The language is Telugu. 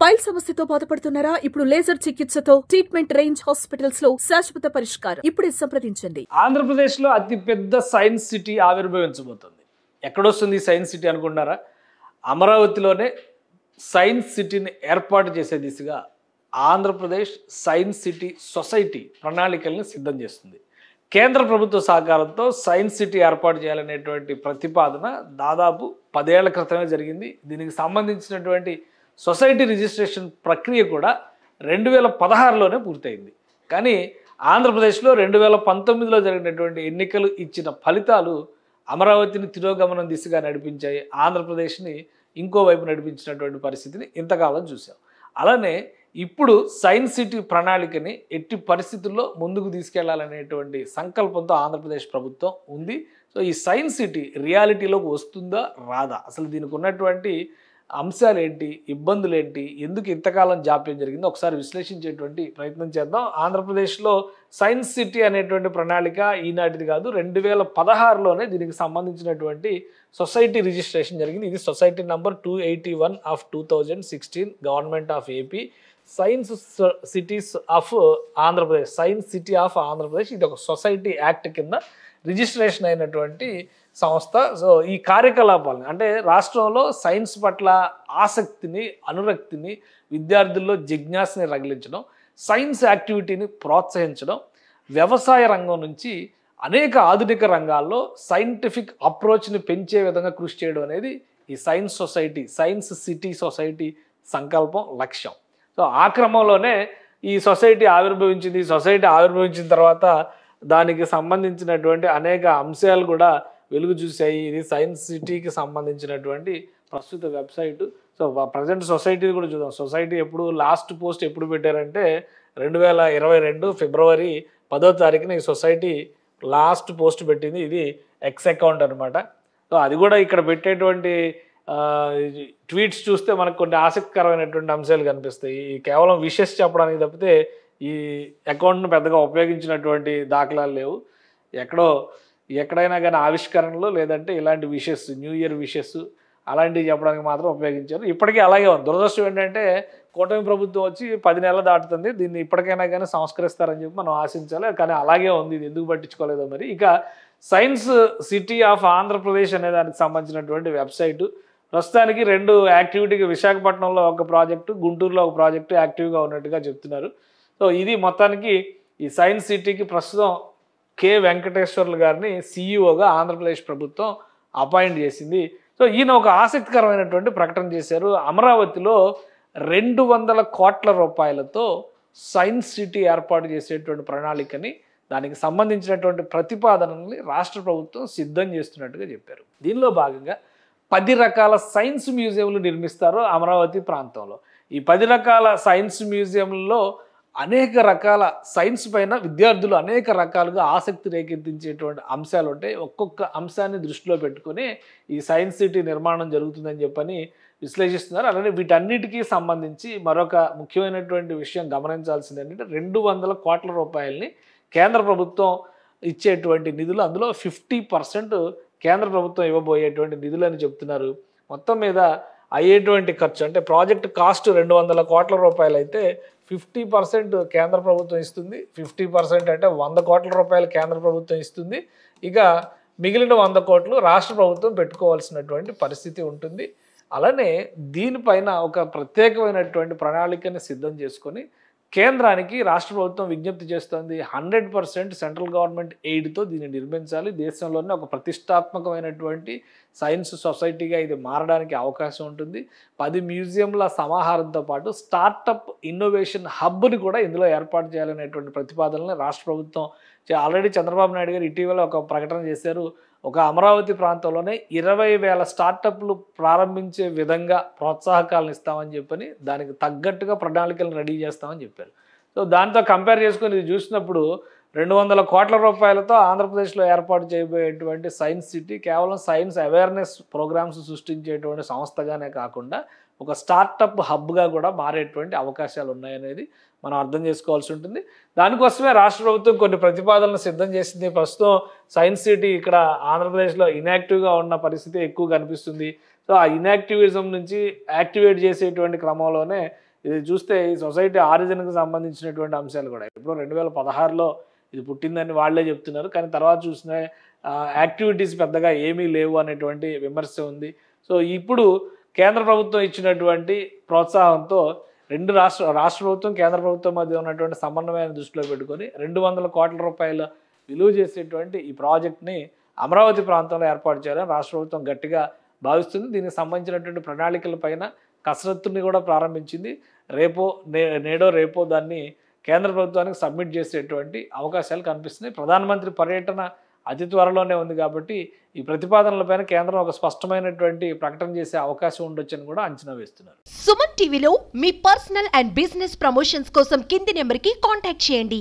పైల్ సమస్యతో బాధపడుతున్నారా? ఇప్పుడు లేజర్ చికిత్సతో ట్రీట్మెంట్ రేంజ్ హాస్పిటల్స్ లో శాశ్వత పరిష్కారం. ఇప్పుడే సంప్రదించండి. ఆంధ్రప్రదేశ్ లో అతిపెద్ద సైన్స్ సిటీ ఆవిర్భవించబోతుంది. ఎక్కడొస్తుంది సైన్స్ సిటీ అనుకుంటారా? అమరావతిలోనే సైన్స్ సిటీని ఏర్పాటు చేసే దిశగా ఆంధ్రప్రదేశ్ సైన్స్ సిటీ సొసైటీ ప్రణాళికల్ని సిద్ధం చేస్తుంది. కేంద్ర ప్రభుత్వ సహకారంతో సైన్స్ సిటీ ఏర్పాటు చేయాలనేటువంటి ప్రతిపాదన దాదాపు 10 ఏళ్ల క్రితమే జరిగింది. దీనికి సంబంధించినటువంటి సొసైటీ రిజిస్ట్రేషన్ ప్రక్రియ కూడా 2016లోనే పూర్తయింది. కానీ ఆంధ్రప్రదేశ్లో 2019లో జరిగినటువంటి ఎన్నికలు ఇచ్చిన ఫలితాలు అమరావతిని తిరోగమనం దిశగా నడిపించాయి. ఆంధ్రప్రదేశ్ని ఇంకోవైపు నడిపించినటువంటి పరిస్థితిని ఇంతకాలం చూసాం. అలానే ఇప్పుడు సైన్స్ సిటీ ప్రణాళికని ఎట్టి పరిస్థితుల్లో ముందుకు తీసుకెళ్లాలనేటువంటి సంకల్పంతో ఆంధ్రప్రదేశ్ ప్రభుత్వం ఉంది. సో ఈ సైన్స్ సిటీ రియాలిటీలోకి వస్తుందా రాదా, అసలు దీనికి ఉన్నటువంటి అంశాలు ఏంటి, ఇబ్బందులు ఏంటి, ఎందుకు ఇంతకాలం జాప్యం జరిగిందో ఒకసారి విశ్లేషించేటువంటి ప్రయత్నం చేద్దాం. ఆంధ్రప్రదేశ్లో సైన్స్ సిటీ అనేటువంటి ప్రణాళిక ఈనాటిది కాదు, 2016లోనే దీనికి సంబంధించినటువంటి సొసైటీ రిజిస్ట్రేషన్ జరిగింది. ఇది society number 281 of 2016 government of AP science cities of Andhra Pradesh, science city of Andhra Pradesh. ఇది ఒక సొసైటీ యాక్ట్ కింద రిజిస్ట్రేషన్ అయినటువంటి సంస్థ. సో ఈ కార్యకలాపాలను అంటే రాష్ట్రంలో సైన్స్ పట్ల ఆసక్తిని, అనురక్తిని, విద్యార్థుల్లో జిజ్ఞాసని రగిలించడం, సైన్స్ యాక్టివిటీని ప్రోత్సహించడం, వ్యవసాయ రంగం నుంచి అనేక ఆధునిక రంగాల్లో సైంటిఫిక్ అప్రోచ్ని పెంచే విధంగా కృషి చేయడం అనేది ఈ science society, science city society సంకల్పం, లక్ష్యం. సో ఆ క్రమంలోనే ఈ సొసైటీ ఆవిర్భవించింది. ఈ సొసైటీ ఆవిర్భవించిన తర్వాత దానికి సంబంధించినటువంటి అనేక అంశాలు కూడా వెలుగు చూసాయి. ఇది సైన్స్ సిటీకి సంబంధించినటువంటి ప్రస్తుత వెబ్సైటు. సో ప్రజెంట్ సొసైటీ కూడా చూద్దాం. సొసైటీ ఎప్పుడు లాస్ట్ పోస్ట్ ఎప్పుడు పెట్టారంటే 2022 ఫిబ్రవరి 10వ తారీఖున ఈ సొసైటీ లాస్ట్ పోస్ట్ పెట్టింది. ఇది ఎక్స్ అకౌంట్ అనమాట. సో అది కూడా ఇక్కడ పెట్టేటువంటి ట్వీట్స్ చూస్తే మనకు కొన్ని ఆసక్తికరమైనటువంటి అంశాలు కనిపిస్తాయి. కేవలం విషెస్ చెప్పడానికి తప్పితే ఈ అకౌంట్ను పెద్దగా ఉపయోగించినటువంటి దాఖలాలు లేవు. ఎక్కడైనా కానీ ఆవిష్కరణలు లేదంటే ఇలాంటి విషెస్, న్యూ ఇయర్ విషెస్ అలాంటివి చెప్పడానికి మాత్రం ఉపయోగించారు. ఇప్పటికీ అలాగే ఉంది. దురదృష్టం ఏంటంటే కూటమి ప్రభుత్వం వచ్చి 10 నెలలు దాటుతుంది. దీన్ని ఇప్పటికైనా కానీ సంస్కరిస్తారని చెప్పి మనం ఆశించాలి. కానీ అలాగే ఉంది. ఇది ఎందుకు పట్టించుకోలేదో మరి. ఇక సైన్స్ సిటీ ఆఫ్ ఆంధ్రప్రదేశ్ అనే దానికి సంబంధించినటువంటి వెబ్సైటు ప్రస్తుతానికి 2 యాక్టివిటీకి, విశాఖపట్నంలో ఒక ప్రాజెక్టు, గుంటూరులో ఒక ప్రాజెక్టు యాక్టివ్గా ఉన్నట్టుగా చెప్తున్నారు. సో ఇది మొత్తానికి ఈ సైన్స్ సిటీకి ప్రస్తుతం కె వెంకటేశ్వర్లు గారిని సిఇఓగా ఆంధ్రప్రదేశ్ ప్రభుత్వం అపాయింట్ చేసింది. సో ఈయన ఒక ఆసక్తికరమైనటువంటి ప్రకటన చేశారు. అమరావతిలో 200 కోట్ల రూపాయలతో సైన్స్ సిటీ ఏర్పాటు చేసేటువంటి ప్రణాళికని, దానికి సంబంధించినటువంటి ప్రతిపాదనల్ని రాష్ట్ర ప్రభుత్వం సిద్ధం చేస్తున్నట్టుగా చెప్పారు. దీనిలో భాగంగా 10 రకాల సైన్స్ మ్యూజియంలు నిర్మిస్తారు అమరావతి ప్రాంతంలో. ఈ 10 రకాల సైన్స్ మ్యూజియంలలో అనేక రకాల సైన్స్ పైన విద్యార్థులు అనేక రకాలుగా ఆసక్తి రేకెత్తించేటువంటి అంశాలు ఉంటాయి. ఒక్కొక్క అంశాన్ని దృష్టిలో పెట్టుకొని ఈ సైన్స్ సిటీ నిర్మాణం జరుగుతుందని చెప్పని విశ్లేషిస్తున్నారు. అలానే వీటన్నిటికీ సంబంధించి మరొక ముఖ్యమైనటువంటి విషయం గమనించాల్సింది ఏంటంటే 200 కోట్ల రూపాయలని కేంద్ర ప్రభుత్వం ఇచ్చేటువంటి నిధులు, అందులో 50% కేంద్ర ప్రభుత్వం ఇవ్వబోయేటువంటి నిధులు అని చెప్తున్నారు. మొత్తం మీద అయ్యేటువంటి ఖర్చు అంటే ప్రాజెక్ట్ కాస్ట్ 200 కోట్ల రూపాయలు అయితే 50% కేంద్ర ప్రభుత్వం ఇస్తుంది. 50% అంటే 100 కోట్ల రూపాయలు కేంద్ర ప్రభుత్వం ఇస్తుంది. ఇక మిగిలిన 100 కోట్లు రాష్ట్ర ప్రభుత్వం పెట్టుకోవాల్సినటువంటి పరిస్థితి ఉంటుంది. అలానే దీనిపైన ఒక ప్రత్యేకమైనటువంటి ప్రణాళికని సిద్ధం చేసుకొని కేంద్రానికి రాష్ట్ర ప్రభుత్వం విజ్ఞప్తి చేస్తోంది. 100% సెంట్రల్ గవర్నమెంట్ ఎయిడ్తో దీన్ని నిర్మించాలి. దేశంలోనే ఒక ప్రతిష్టాత్మకమైనటువంటి సైన్స్ సొసైటీగా ఇది మారడానికి అవకాశం ఉంటుంది. 10 మ్యూజియంల సమాహారంతో పాటు స్టార్టప్ ఇన్నోవేషన్ హబ్ని కూడా ఇందులో ఏర్పాటు చేయాలనేటువంటి ప్రతిపాదనని రాష్ట్ర ప్రభుత్వం ఆల్రెడీ చంద్రబాబు నాయుడు గారు ఇటీవల ఒక ప్రకటన చేశారు. ఒక అమరావతి ప్రాంతంలోనే 20,000 స్టార్టప్లు ప్రారంభించే విధంగా ప్రోత్సాహకాలను ఇస్తామని చెప్పని, దానికి తగ్గట్టుగా ప్రణాళికలను రెడీ చేస్తామని చెప్పారు. సో దాంతో కంపేర్ చేసుకొని ఇది చూసినప్పుడు 200 కోట్ల రూపాయలతో ఆంధ్రప్రదేశ్లో ఏర్పాటు చేయబోయేటువంటి సైన్స్ సిటీ కేవలం సైన్స్ అవేర్నెస్ ప్రోగ్రామ్స్ సృష్టించేటువంటి సంస్థగానే కాకుండా ఒక స్టార్టప్ హబ్గా కూడా మారేటువంటి అవకాశాలు ఉన్నాయనేది మనం అర్థం చేసుకోవాల్సి ఉంటుంది. దానికోసమే రాష్ట్ర ప్రభుత్వం కొన్ని ప్రతిపాదనలు సిద్ధం చేసింది. ప్రస్తుతం సైన్స్ సిటీ ఇక్కడ ఆంధ్రప్రదేశ్లో ఇన్యాక్టివ్గా ఉన్న పరిస్థితి ఎక్కువ కనిపిస్తుంది. సో ఆ ఇన్యాక్టివిజం నుంచి యాక్టివేట్ చేసేటువంటి క్రమంలోనే ఇది చూస్తే ఈ సొసైటీ ఆరిజిన్కి సంబంధించినటువంటి అంశాలు కూడా ఇప్పుడు 2016లో ఇది పుట్టిందని వాళ్ళే చెప్తున్నారు, కానీ తర్వాత చూసిన యాక్టివిటీస్ పెద్దగా ఏమీ లేవు అనేటువంటి విమర్శ ఉంది. సో ఇప్పుడు కేంద్ర ప్రభుత్వం ఇచ్చినటువంటి ప్రోత్సాహంతో రాష్ట్ర ప్రభుత్వం కేంద్ర ప్రభుత్వం మధ్య ఉన్నటువంటి సమన్వయాన్ని దృష్టిలో పెట్టుకొని 200 కోట్ల రూపాయల విలువ చేసేటువంటి ఈ ప్రాజెక్ట్ని అమరావతి ప్రాంతంలో ఏర్పాటు చేయాలని రాష్ట్ర ప్రభుత్వం గట్టిగా భావిస్తుంది. దీనికి సంబంధించినటువంటి ప్రణాళికల పైన కసరత్తుని కూడా ప్రారంభించింది. నేడో రేపో దాన్ని కేంద్ర ప్రభుత్వానికి సబ్మిట్ చేసేటువంటి అవకాశాలు కనిపిస్తున్నాయి. ప్రధానమంత్రి పర్యటన అతి త్వరలోనే ఉంది కాబట్టి ఈ ప్రతిపాదనలపైన కేంద్రం ఒక స్పష్టమైనటువంటి ప్రకటన చేసే అవకాశం ఉండొచ్చని కూడా అంచనా వేస్తున్నారు. సుమన్ టీవీలో మీ పర్సనల్ అండ్ బిజినెస్ ప్రమోషన్స్ కోసం కింది నెంబర్కి కాంటాక్ట్ చేయండి.